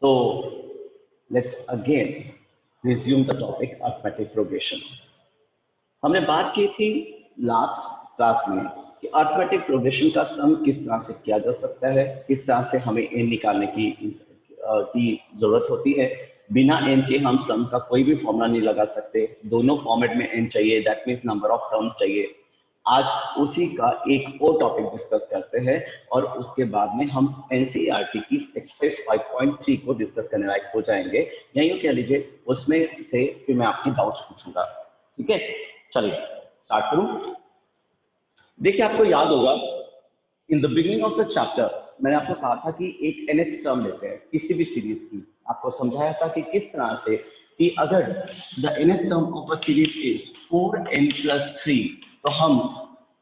So let's again resume the topic arithmetic progression. हमने बात की थी लास्ट क्लास में कि अरिथमेटिक प्रोग्रेशन का सम किस तरह से किया जा सकता है, किस तरह से हमें एन निकालने की जरूरत होती है। बिना एन के हम सम का कोई भी फॉर्मूला नहीं लगा सकते, दोनों फॉर्मेट में एन चाहिए, that means number of terms चाहिए। आज उसी का एक और टॉपिक डिस्कस करते हैं और उसके बाद में हम एनसीईआरटी की एक्सरसाइज 5.3 को डिस्कस करने लायक हो जाएंगे, या यूं कह लीजिए उसमें से फिर मैं आपकी डाउट्स पूछूंगा। ठीक है, चलिए स्टार्ट करूं। देखिए, आपको याद होगा in the beginning of the chapter मैंने आपको कहा था कि एक nth टर्म लेते हैं किसी भी सीरीज की। आपको समझाया था कि किस तरह से कि अगर the nth term of a series is 4n+3, तो हम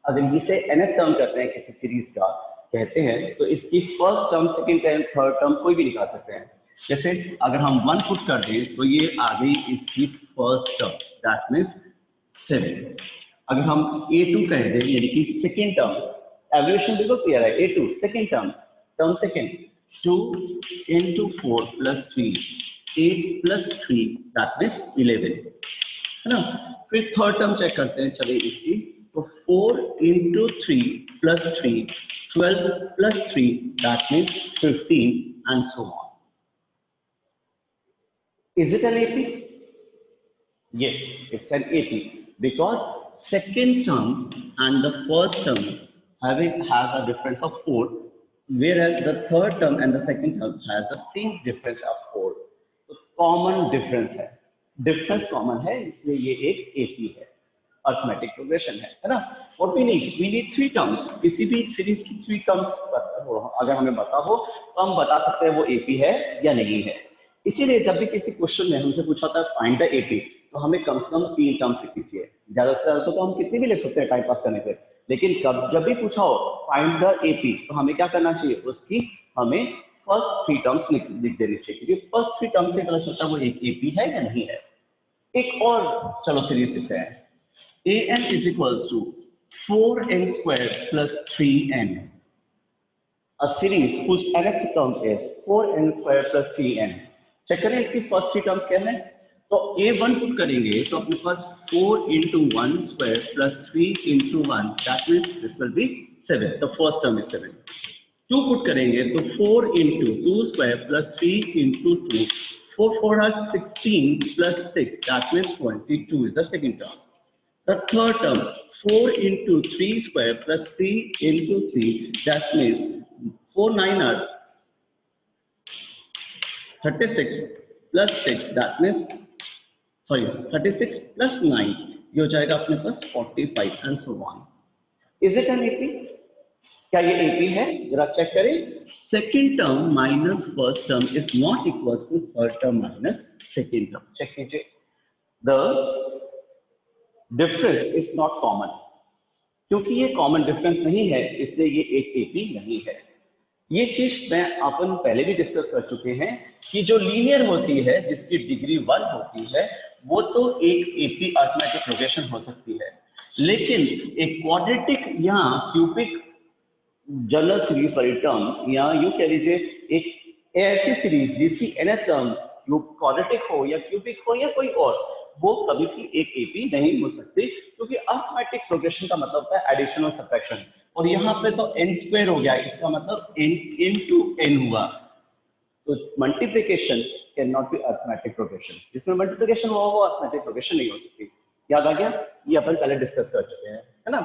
अगर इसे nth टर्म करते हैं किसी सीरीज का कहते हैं तो इसकी first term, second term, third term कोई भी निकाल सकते हैं। जैसे अगर हम 1 पुट कर दें तो ये आ गई इसकी फर्स्ट टर्म, दैट मीन्स 7। अगर हम a2 कह दें यानी कि सेकेंड टर्म, एवोल्यूशन बिल्कुल क्लियर है, a2 second term second 2 into 4 plus 3 8 plus 3 that means 11, है ना। फिर थर्ड टर्म चेक करते हैं, चलिए इसकी, तो 4 into 3 plus 3 12 plus 3 that means 15 and so on. Is it an AP? Yes, it's an AP because second term and the first term have a difference of 4, whereas the third term and the second term has the same difference of 4. तो common difference है, difference common है, इसलिए ये एक AP है, arithmetic progression है ना। और वी नीड 3 टर्म्स, किसी भी सीरीज की 3 टर्म्स अगर हमें पता हो तो हम बता सकते हैं वो AP है या नहीं है। इसीलिए जब भी किसी क्वेश्चन में हमसे पूछा था फाइंड द AP, तो हमें कम से कम 3 टर्म्स लिखनी चाहिए। ज्यादा से ज्यादा तो हम कितनी भी लिख सकते हैं टाइम पास करने से, लेकिन जब भी पूछा हो फाइंड द AP तो हमें क्या करना चाहिए, उसकी हमें फर्स्ट 3 टर्म्स लिख देनी चाहिए, क्योंकि फर्स्ट 3 टर्म्स से पता चलता है वो एक AP है या नहीं है। एक और चलो सीरीज लिखते हैं, an is equals to 4n squared plus 3n, a series whose nth term is 4n squared plus 3n। Check करें इसकी फर्स्ट 3 टर्म्स क्या है। तो a1 पुट करेंगे तो अपने पास 4 into 1 square plus 3 into 1, that means this will be 7, the first term is 7। 2 put करेंगे तो 4 into 2 square plus 3 into 2, 4 4 are 16 plus 6, that means 22 is the second term। The third term 4 into 3 square plus 3 into 3, that means 4 9 are 36 plus 6, that means 36 plus 9, ये हो जाएगा अपने पास 45 and so on। Is it an AP? क्या ये AP है? जरा check करें। Second term minus first term is not equal to third term minus second term. Check कीजिए, the difference is not common, क्योंकि ये कॉमन डिफरेंस नहीं है इसलिए ये एक AP नहीं है। ये चीज मैं अपन पहले भी डिस्कस कर चुके हैं कि जो लीनियर होती है जिसकी डिग्री 1 होती है वो तो एक AP अरिथमेटिक प्रोग्रेशन हो सकती है, लेकिन एक क्वाड्रेटिक या क्यूबिक जनरल सीरीज वाली टर्म, या यूं कह लीजिए एक ऐसी सीरीज जिसकी nth टर्म क्वाड्रेटिक हो या क्यूबिक हो या कोई और, वो कभी भी एक AP नहीं हो सकती, क्योंकि अरिथमेटिक प्रोग्रेशन का मतलब होता है एडिशन और सब्ट्रैक्शन, और यहाँ पे तो n स्क्वायर हो गया, इसका मतलब n into n हुआ, तो multiplication can not be arithmetic progression. जिसमें मल्टीप्लिकेशन हुआ वो अरिथमेटिक प्रोग्रेशन नहीं हो सकती। याद आ गया, ये अपन पहले डिस्कस कर चुके हैं, है ना।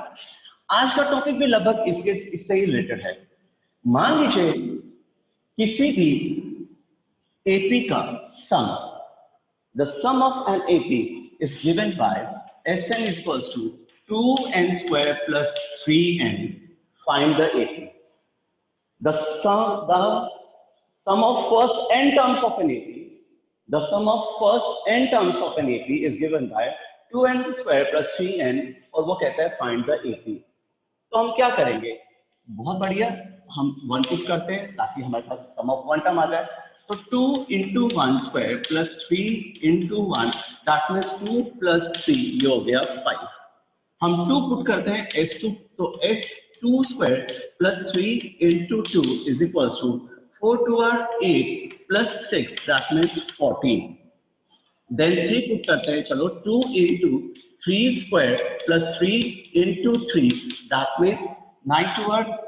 आज का टॉपिक भी लगभग इससे ही रिलेटेड है। मान लीजिए किसी भी AP का सम, the sum of an AP is given by Sn equals to 2n square plus 3n, find the AP। The sum of first n terms of an AP, the sum of first n terms of an AP is given by 2n square plus 3n, और वो कहता है find the AP। तो हम क्या करेंगे, बहुत बढ़िया, हम 1 पुट करते हैं ताकि हमारे पास सम ऑफ 1 टर्म आ जाए। तो 2 into 1 square plus 3 into 1, that means 2 plus 3, ये हो गया 5। हम 2 पुट करते हैं S2, तो S2 square plus 3 into 2 is equals to 4 2 are 8 plus 6 that means 14. Then 3 put करते हैं, चलो 2 into 3 square plus 3 into 3 that means 9 to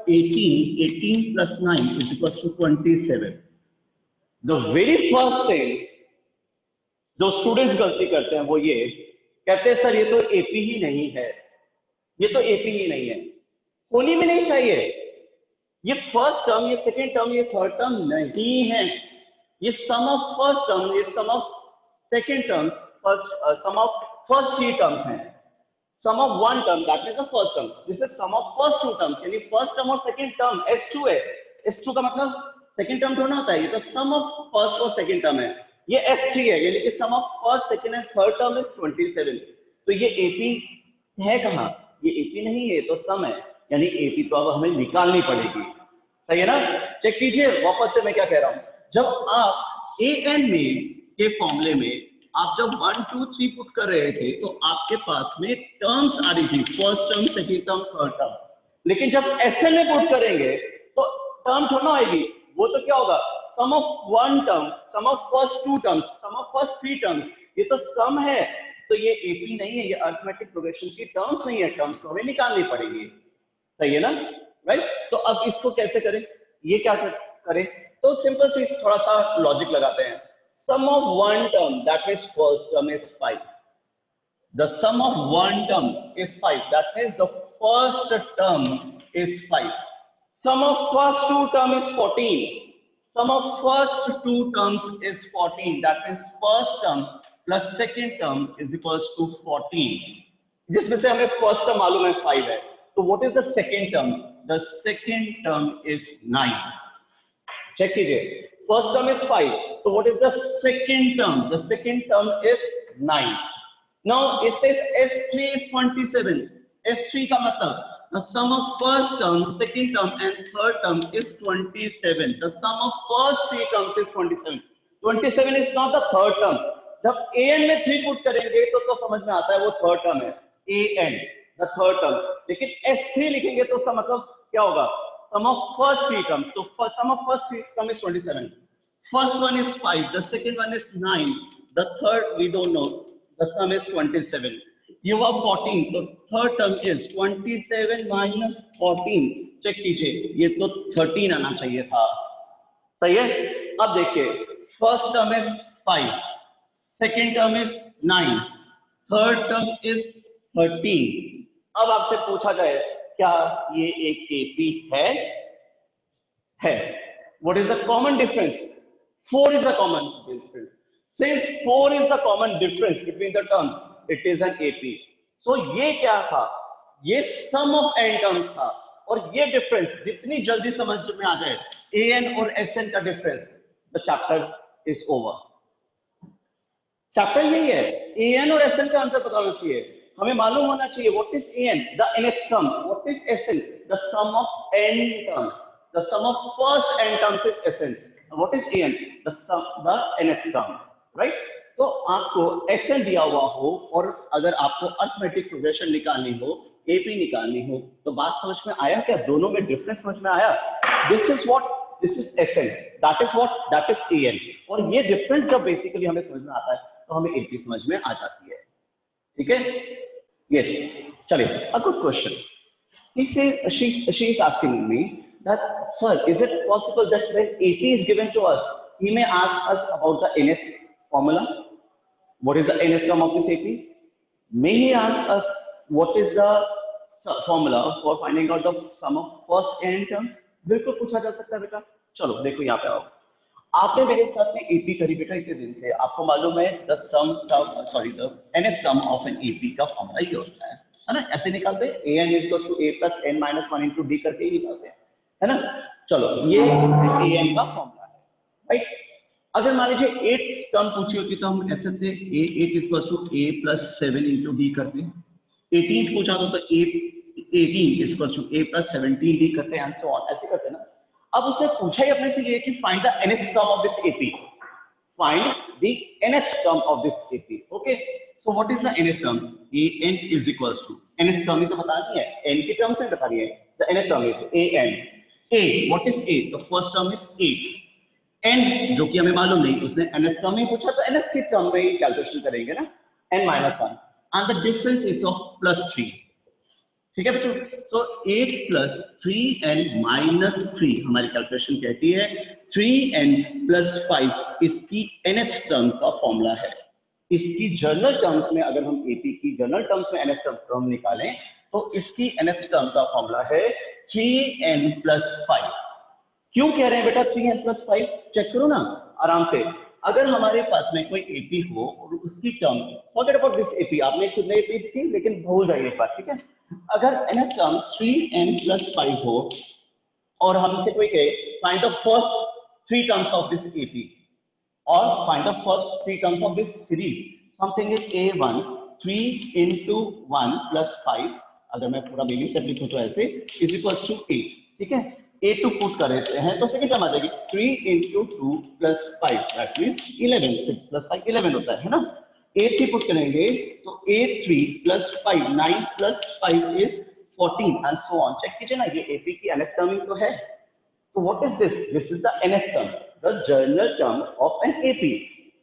18, 18 plus 9 is equals to 27. The very first thing जो स्टूडेंट्स गलती करते हैं वो ये कहते हैं सर ये तो एपी ही नहीं है, ये तो एपी ही नहीं है, होनी भी नहीं चाहिए, ये फर्स्ट टर्म, ये सेकेंड टर्म, ये थर्ड टर्म नहीं है, ये सम ऑफ फर्स्ट टर्म, ये sum of second term, sum of first three terms हैं, sum of one term that means the first term, this is sum of first two terms, यानी first term और second term S2 है, S2 का मतलब second term थोड़ा होता है, ये तो सम ऑफ फर्स्ट और सेकेंड टर्म है, ये S3 है, यानी कि sum of first second and third term is 27, तो ये एपी है कहाँ, ये एपी नहीं है, तो सम है, यानी एपी तो अब हमें निकालनी पड़ेगी, सही है ना। चेक कीजिए वापस से मैं क्या कह रहा हूं, जब आप ए एन में के फॉर्मूले में आप जब 1 2 3 पुट कर रहे थे तो आपके पास में टर्म्स आ रही थी, first term, second term, third term, लेकिन जब एसएन में पुट करेंगे तो टर्म थोड़ा आएगी, वो तो क्या होगा, sum of one term, sum of first two terms, sum of first three terms, ये तो सम है, तो ये एपी नहीं है, ये अरिथमेटिक प्रोग्रेशन की टर्म्स नहीं है, टर्म्स को हमें निकालनी पड़ेगी, सही है ना, राइट। तो अब इसको कैसे करें, ये क्या करें, तो सिंपल सी थोड़ा सा लॉजिक लगाते हैं, sum of one term that means first term is 5, the sum of one term is 5, that means the first term is 5, sum of first two term is 14, sum of first two terms is 14, that means first term plus second term is equals to 14, जिसमें से हमें first term मालूम है 5 है, तो what is the second term, the second term is 9, check कीजिए, first term is 5, so what is the second term, the second term is 9, now it says S3 is 27, S3 का मतलब the sum of first term, second term and third term is 27, the sum of first three terms is 27, 27 is not the third term, जब an में 3 put करेंगे तो समझ में आता है वो थर्ड टर्म है, an the third term, लेकिन S3 लिखेंगे तो इसका मतलब क्या होगा, sum of first three terms, so sum of first three term is 27, first one is 5, the second one is 9, the third we don't know, the sum is 27, you have 14, so third term is 27 minus 14, check कीजिए, ये तो 13 आना चाहिए था, सही है। अब देखिए first term is 5, second term is 9, third term is 13, अब आपसे पूछा जाए क्या ये एक एपी है, what is the common difference, 4 is the common difference, since 4 is the common difference between the terms, it is an AP, so ये क्या था, ये sum of n terms था, और ये difference जितनी जल्दी समझ में आ जाए an और sn का difference, the chapter is over, chapter यही है, an और sn का आंसर पता होना चाहिए, हमें मालूम होना चाहिए what is an, the nth term, what is sn, the sum of n terms, the sum of first n terms is sn, what is an, the sum, the nth term, right। तो आपको sn दिया हुआ हो और अगर आपको arithmetic progression निकालनी हो, एपी निकालनी हो, तो बात समझ में आया क्या, दोनों में डिफरेंस समझ में आया, this is what, this is sn, that is what, that is an, और ये डिफरेंस जब बेसिकली हमें समझ में आता है तो हमें एपी समझ में आ जाती है, ठीक है। Yes, चलिए, a good question. He says, she is asking me that, sir, is it possible that when AP is given to us, he may ask us about the nth formula? What is the nth term of this AP? May he ask us what is the formula for finding out the sum of first n terms? बिल्कुल पूछा जा सकता है बेटा। चलो देखो यहाँ पे आओ, आपने मेरे साथ में एपी करी बेटा इतने दिन से, आपको मालूम है the nth term of an AP का फॉर्मूला ये होता है ना, ऐसे निकालते हैं an equals to a plus n minus 1 into D करके ही निकालते हैं, है ना। चलो ये an का फॉर्मूला है, राइट। अगर मान लीजिए 8th टर्म पूछी होती तो हम ऐसे थे a8 equals to a plus 7 into D करते हैं, 18th पूछा तो a18 equals to a plus 17 D करते हैं, एंड सो ऑन, ऐसे करते हैं ना। अब उसने पूछा ही अपने से ये कि find the nth term of this AP, find the nth term of this AP, okay. So what is the nth term, an is equals to, nth term ही तो बतानी है, n की टर्म से बतानी है, the nth term is an, a what is a, the first term is 8, n जो कि हमें मालूम नहीं, उसने nth टर्म में पूछा तो nth के टर्म में ही कैलकुलेशन करेंगे ना, n-1 and the difference is of +3। ठीक है बच्चों, सो 8 + 3n - 3 हमारी कैलकुलेशन कहती है 3n + 5 इसकी nth टर्म का फॉर्मूला है। इसकी जर्नल टर्म्स में अगर हम एपी की जर्नल टर्म्स में nth टर्म निकालें तो इसकी nth टर्म का फॉर्मूला है 3n + 5। क्यों कह रहे हैं बेटा 3n + 5? चेक करो ना आराम से। अगर हमारे पास में कोई एपी हो और उसकी term, forget about this AP, आपने खुद ने एपी थी लेकिन भूल जाइए एक बार, ठीक है। अगर nth टर्म 3n + 5 हो और हमसे कोई कहे find the first 3 terms of this AP और find the first 3 terms of this series, something is a1 3 × 1 + 5, अगर मैं पूरा बेबी स्टेप लिखूं तो ऐसे इज इक्वल्स टू 8, ठीक है। a2 पुट कर देते हैं तो सेकंड टर्म आ जाएगी 3 × 2 + 5 दैट मींस 11, 6 + 5 11 होता है ना। a3 पुट करेंगे तो a3 + 5 9 + 5 is 14 and so on. Check कीजिए ना, ये एपी की nth टर्म तो है। तो what is this? This is the nth term, the journal term of an AP.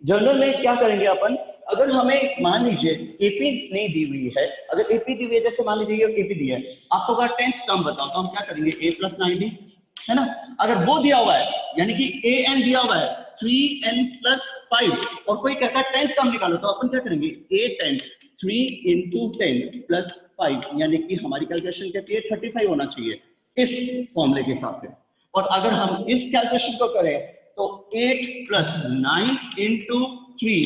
Journal में क्या करेंगे अपन, अगर हमें मान लीजिए एपी नहीं दी हुई है, अगर एपी दी हुई है, जैसे मान लीजिए ये एपी दी है, आपको अगर 10th टर्म बताओ तो हम क्या करेंगे a + 9d, है ना। अगर वो दिया हुआ है यानी कि an दिया हुआ है 3n + 5 और कोई कहता है 10th टर्म निकालो तो अपन क्या करेंगे a10 3 × 10 + 5 यानी कि हमारी कैलकुलेशन कहती है 35 होना चाहिए इस फॉर्मूले के हिसाब से। और अगर हम इस कैलकुलेशन को करें तो 8 + 9 × 3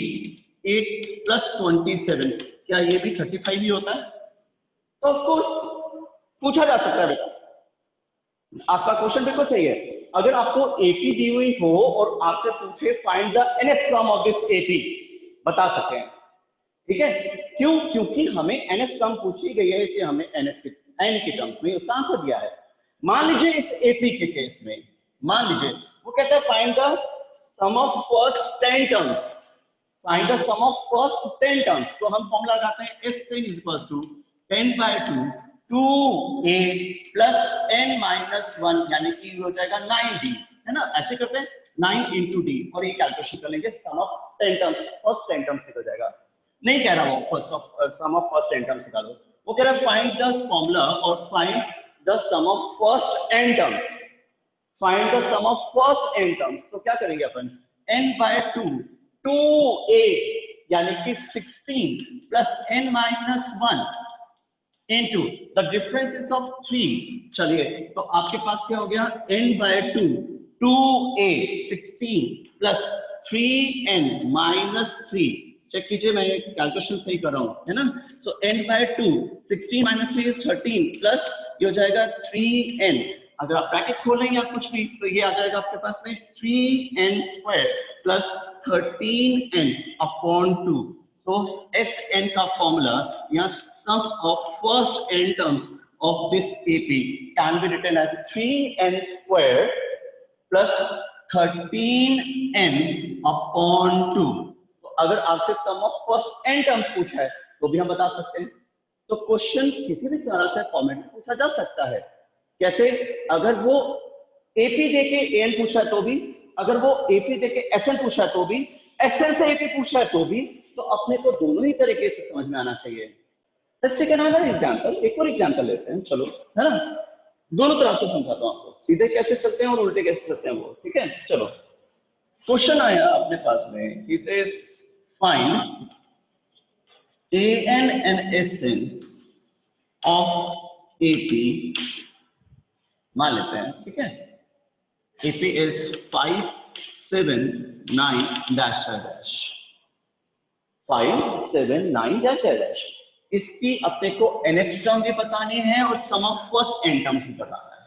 8 + 27, क्या ये भी 35 ही होता है? तो ऑफ कोर्स पूछा जा सकता है बेटा, आपका क्वेश्चन बिल्कुल सही है। अगर आपको एपी दी हुई हो और आपसे पूछे find the nth term of this AP, बता सकते हैं, ठीक है। क्यों? क्योंकि हमें nth टर्म पूछी गई है कि हमें n के टर्म्स में उसका आंसर दिया है। मान लीजिए इस एपी के केस में मान लीजिए वो कहता है find the sum of first 10 terms, find the sum of first 10 terms. तो हम फॉर्मूला लगाते हैं x10 = 10/2 2a + n-1 यानी कि हो जाएगा 9d, है ना। ऐसे करते हैं 9 × d और ये कैलकुलेशन कर लेंगे sum of 10 terms, first 10 terms निकल जाएगा। नहीं कह रहा वो first of sum of first 10 terms निकालो, वो कह रहा है फाइंड द फॉर्मूला और find the sum of first n terms, find the sum of first n terms. तो क्या करेंगे अपन n/2 2a यानी कि 16 + n-1 into the differences of 3। चलिए तो आपके पास क्या हो गया n/2 2a 16 + 3n-3। चेक कीजिए मैं कैलकुलेशन सही कर रहा हूं, है ना। सो n/2 16 - 3 इज 13 प्लस ये हो जाएगा 3n, अगर आप ब्रैकेट खोलें या कुछ भी तो ये आ जाएगा आपके पास में 3n² + 13n/2। तो Sn का फॉर्मूला यहाँ sum of first n terms of this AP can be written as 3n² plus 13n/2। तो अगर आपसे sum of first n terms पूछा है तो भी हम बता सकते हैं। तो क्वेश्चन किसी भी तरह से फॉर्मेट में पूछा जा सकता है। कैसे? अगर वो एपी देके एन पूछा है तो भी, अगर वो एपी देके एसएन पूछा है तो भी, एसएन से एपी पूछा है तो भी, तो अपने को दोनों ही तरीके से समझ में आना चाहिए। लेट्स टेक अनदर एग्जांपल, एक और एग्जांपल लेते हैं, चलो, है ना। दोनों तरह से समझाता हूं आपको, सीधे कैसे चलते हैं और उल्टे कैसे चलते हैं वो, ठीक है। चलो क्वेश्चन आया अपने पास में, he says find an and sn of AP, मान लेते हैं, ठीक है। AP is 5 7 9 dash dash 5 7 9 dash dash। इसकी अपने को nth टर्म भी बतानी है और sum of first n terms भी बताना है।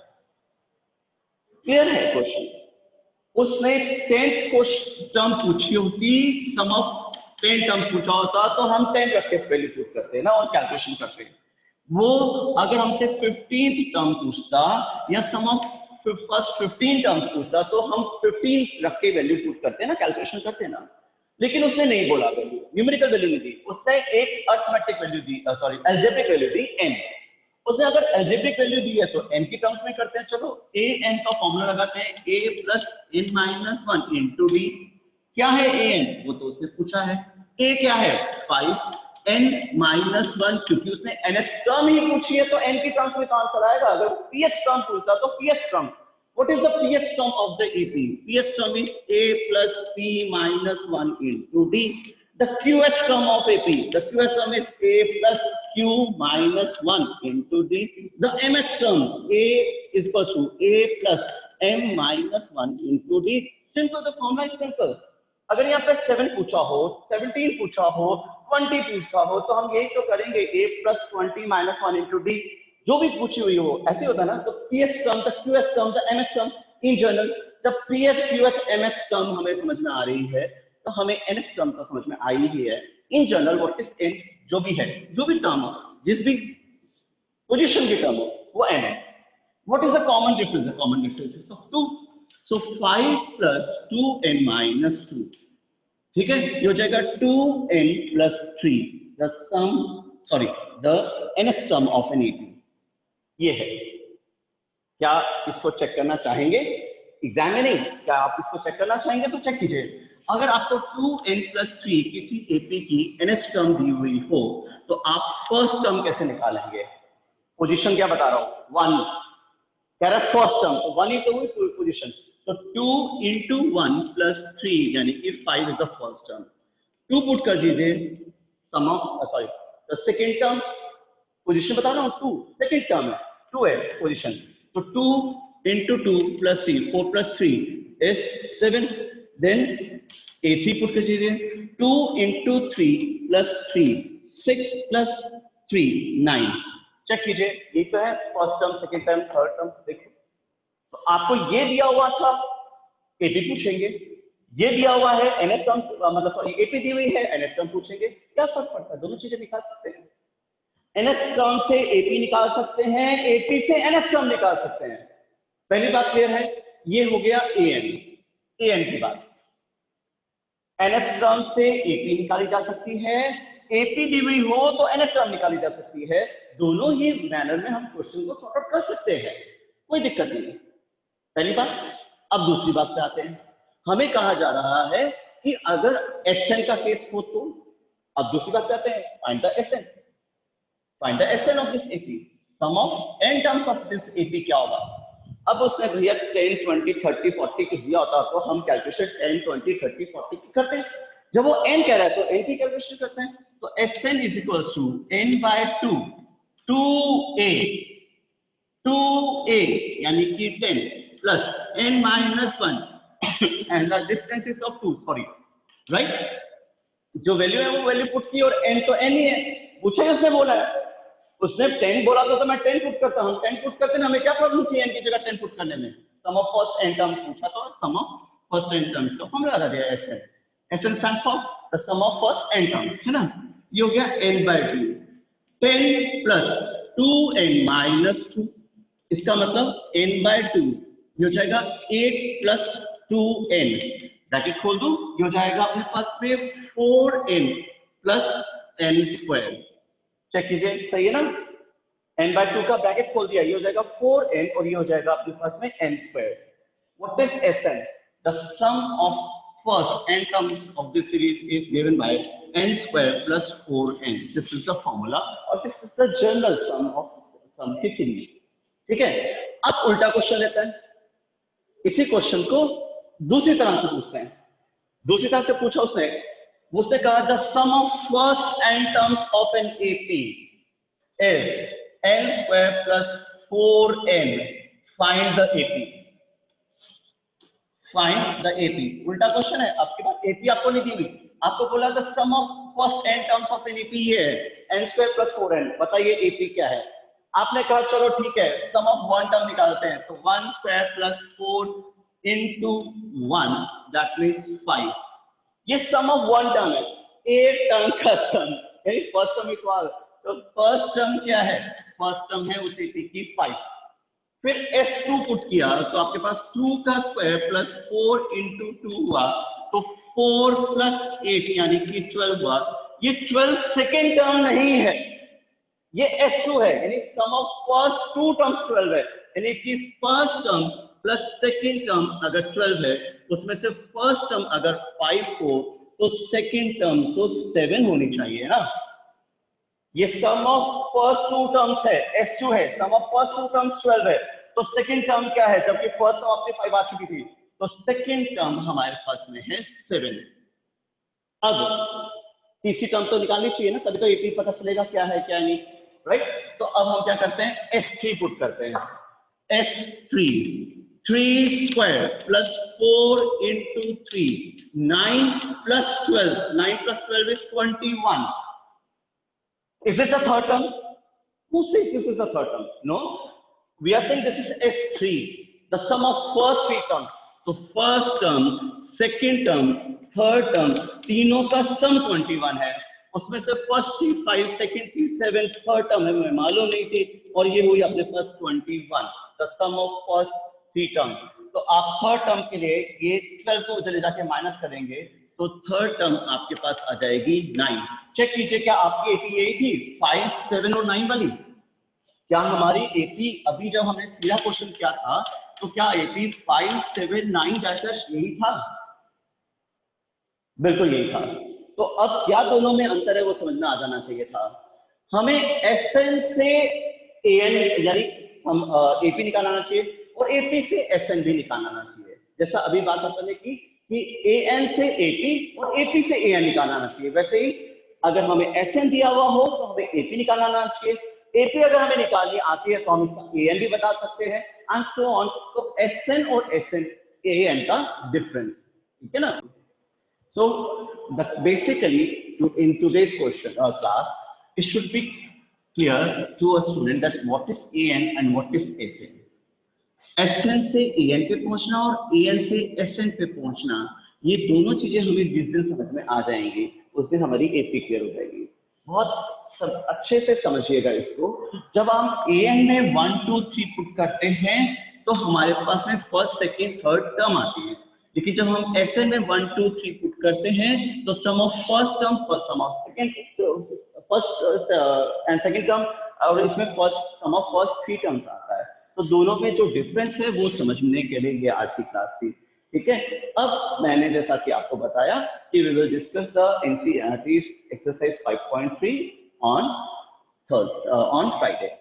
क्लियर है क्वेश्चन? उसने 10th टर्म पूछी होती, सम ऑफ 10 टर्म पूछा होता तो हम 10 रख के वैल्यू पुट करते हैं ना और कैलकुलेशन करते हैं। वो अगर हमसे 15th टर्म पूछता या सम ऑफ फर्स्ट 15 टर्म्स पूछता तो हम 15 रख के वैल्यू पुट करते हैं ना, कैलकुलेशन करते हैं ना। लेकिन उसने नहीं बोला वैल्यू, न्यूमेरिकल वैल्यू नहीं दी, उसने एक अरिथमेटिक वैल्यू दी, सॉरी अलजेब्रिक वैल्यू दी n। उसने अगर एल्जेब्रिक वैल्यू दी है तो n की टर्म्स में करते हैं। चलो a n का फॉर्मूला लगाते हैं, a plus n minus 1 into D. क्या है a n? वो तो उसने पूछा है। a क्या है? 5 n माइनस 1, क्योंकि उसने nth टर्म ही पूछी है तो n की टर्म्स में आंसर आएगा। अगर pth टर्म पूछता तो pth term. What is the pth term of the AP? Pth term is a plus p minus 1 into d. The qh term of AP, the qh term is a plus q minus 1 into d. The mh term, a is equal to a plus m minus 1 into d. Simple, the formula is simple. अगर यहाँ पे 7 पूछा हो, 17 पूछा हो, 20 पूछा हो, तो हम यही तो करेंगे, a plus 20 minus 1 into d. जो भी पूछी हुई हो ऐसे होता है ना। तो ph term, the qh term, the mh term in general, जब ph qh mh टर्म हमें समझ में आ रही है तो हमें nth टर्म तो समझ में आई ही है। In general what is n? जो भी है, जो भी टर्म हो, जिस भी पोजीशन की टर्म हो, वो n है। What is the common difference? The common difference is of 2। So 5 plus 2n minus 2, ठीक है, ये हो जाएगा 2n plus 3, the sum, sorry, the nth term of an AP। ये है। क्या इसको चेक करना चाहेंगे एग्जाम में? नहीं। क्या आप इसको चेक करना चाहेंगे? तो चेक कीजिए। अगर आपको 2n प्लस 3 किसी AP की nth टर्म दी हुई हो तो आप फर्स्ट टर्म कैसे निकालेंगे? पोजीशन क्या बता रहा हूं? 1 कह रहा फर्स्ट टर्म, तो 1 ही तो हुई पोजीशन। तो 2 इंटू 1 प्लस 3 यानी कि 5 is the first term. 2 put कर दीजिए, sum of, sorry, the second term, position बता रहा हूं 2, सेकेंड टर्म है, 2 है पोजीशन। तो 2 into 2 plus 3, 4 plus 3 is 7। Then A3 put कर दीजिए, 2 इंटू 3 प्लस 3, 6 प्लस 3 9। चेक कीजिए, ये तो है first term, second term, third term. देखो, तो आपको ये दिया हुआ था, AP पूछेंगे। ये दिया हुआ है nth टर्म, मतलब सॉरी AP दी हुई है, nth टर्म पूछेंगे। क्या फर्क पड़ता है? दोनों चीजें निकाल सकते हैं। nth टर्म से AP निकाल सकते हैं, AP से nth टर्म निकाल सकते हैं। पहली बात क्लियर है। ये हो गया an की बात। nth टर्म से AP निकाली जा सकती है, AP दी हुई हो तो nth टर्म निकाली जा सकती है। दोनों ही मैनर में हम क्वेश्चन को सॉर्ट आउट कर सकते हैं, कोई दिक्कत नहीं। पहली बात। अब दूसरी बात पे आते हैं। हमें कहा जा रहा है कि अगर Sn का केस हो तो, अब दूसरी बात पे आते हैं, find the Sn। Find the Sn of this AP. Sum of n terms of this AP क्या होगा? अब उसने भैया 10, 20, 30, 40 की दिया होता तो हम कैलकुलेशन 10, 20, 30, 40 की करते हैं। जब वो n कह रहा है तो n की कैलकुलेशन करते हैं। तो Sn is equals to n by 2, 2a यानी कि 10 plus n minus 1 and the difference is of 2, sorry, right? जो वैल्यू है वो वैल्यू पुट की और n तो n ही है। पूछे उसने बोला है, उसने 10 बोला तो मैं 10 पुट करता हूं। 10 पुट करते ना, हमें क्या प्रॉब्लम थी n की जगह 10 पुट करने में? Sum of first n terms पूछा तो sum of first n terms का फॉर्मूला लगा दिया Sn। Sn stands for the sum of first n terms, है ना। ये हो गया n by 2, 10 plus 2n minus 2, इसका मतलब n by 2, ये हो जाएगा 8 प्लस 2n, ब्रैकेट खोल दो, ये हो जाएगा अपने पास में 4n plus n square. Check कीजिए, सही है ना। n by 2 का ब्रैकेट खोल दिया, ये हो जाएगा 4n और ये हो जाएगा अपने पास में n square. What is Sn? The sum of first n terms of this series is given by n square plus 4n। This is the formula और this is the general sum of sum की series. ठीक है। अब उल्टा question लेते हैं। इसी question को दूसरी तरह से पूछते हैं। दूसरी तरह से पूछा उसने कहा the sum of first n terms of an AP is n square plus 4n. Find the AP. Find the AP. उल्टा क्वेश्चन है, आपके पास AP आपको नहीं दी हुई, आपको बोला the sum of first n terms of an AP ये है n square plus 4n। बताइए AP क्या है? आपने कहा चलो ठीक है, सम ऑफ वन टर्म निकालते हैं, तो 1 square plus 4 into 1 that means 5। ये सम ऑफ वन टर्म है, एक टर्म का सम, यानी फर्स्ट टर्म इक्वल, तो फर्स्ट टर्म क्या है? फर्स्ट टर्म है उसी की 5। फिर S2 पुट किया तो आपके पास 2 का स्क्वायर प्लस 4 into 2 हुआ, तो 4 प्लस 8 यानी कि 12 हुआ। ये 12 सेकेंड टर्म नहीं है, ये S2 है, यानी सम ऑफ फर्स्ट टू टर्म्स 12 है, यानी कि first term plus second term अगर 12 है, उसमें से फर्स्ट टर्म अगर 5 हो तो सेकेंड टर्म तो 7 होनी चाहिए ना। ये sum of first two terms है, S2 है, सम ऑफ फर्स्ट टू टर्म्स 12 है, तो सेकेंड टर्म क्या है, जबकि फर्स्ट टर्म आपने 5 आ चुकी थी, तो सेकेंड टर्म हमारे पास में है 7। अब तीसरी टर्म तो निकालनी चाहिए ना, तभी तो एपी पता चलेगा क्या है क्या नहीं, राइट। तो अब हम क्या करते हैं, S3 पुट करते हैं, S3 3 square plus 4 into 3 9 plus 12, 9 plus 12 is 21। Is it the third term? Who says this is the third term? No. We are saying this is S3, the sum of first three terms. So first term, second term, third term, तीनों का sum 21 है। उसमें से first थी 5, second थी 7, third term हमें मालूम नहीं थी, और ये हुई अपने पास 21, the sum of first three terms। तो आप थर्ड टर्म के लिए ये 12 को उधर ले जाके माइनस करेंगे, तो थर्ड टर्म आपके पास आ जाएगी 9। चेक कीजिए क्या आपकी एपी यही थी 5, 7 और 9 वाली? क्या हमारी एपी अभी जब हमने सीधा क्वेश्चन किया था तो क्या एपी 5, 7, 9 डैश यही था? बिल्कुल यही था। तो अब क्या दोनों में अंतर है वो समझना आ जाना चाहिए था। हमें एसएन से एएन यानी हम एपी निकालना चाहिए और एपी से एसएन भी निकालना चाहिए। जैसा अभी बात अपन ने की कि एएन से एपी और एपी से एएन निकालना चाहिए, वैसे ही अगर हमें एसएन दिया हुआ हो तो हमें एपी निकालना चाहिए। एपी अगर हमें निकालनी आती है तो हम इसका एएन भी बता सकते हैं एंड सो ऑन। तो एसएन और एसएन एएन का डिफरेंस, ठीक है ना। So basically in today's question class, it should be clear to a student that what is AN and what is SN. SN से AN पे पहुंचना और AN से SN पे पहुंचना, ये दोनों चीजें हमें जिस दिन समझ में आ जाएंगी उस दिन हमारी एपी क्लियर हो जाएगी। बहुत अच्छे से समझिएगा इसको। जब हम AN में 1, 2, 3 पुट करते हैं तो हमारे पास में फर्स्ट, सेकेंड, थर्ड टर्म आती है, लेकिन जब हम एसएन में 1, 2, 3 पुट करते हैं तो सम ऑफ फर्स्ट टर्म और sum of second, first and second term, और इसमें first sum of first 3 terms आता है। तो दोनों में जो डिफरेंस है वो समझने के लिए ये आज की क्लास थी, ठीक है। अब मैंने जैसा कि आपको बताया कि we will discuss the NCERT exercise 5.3 on Friday।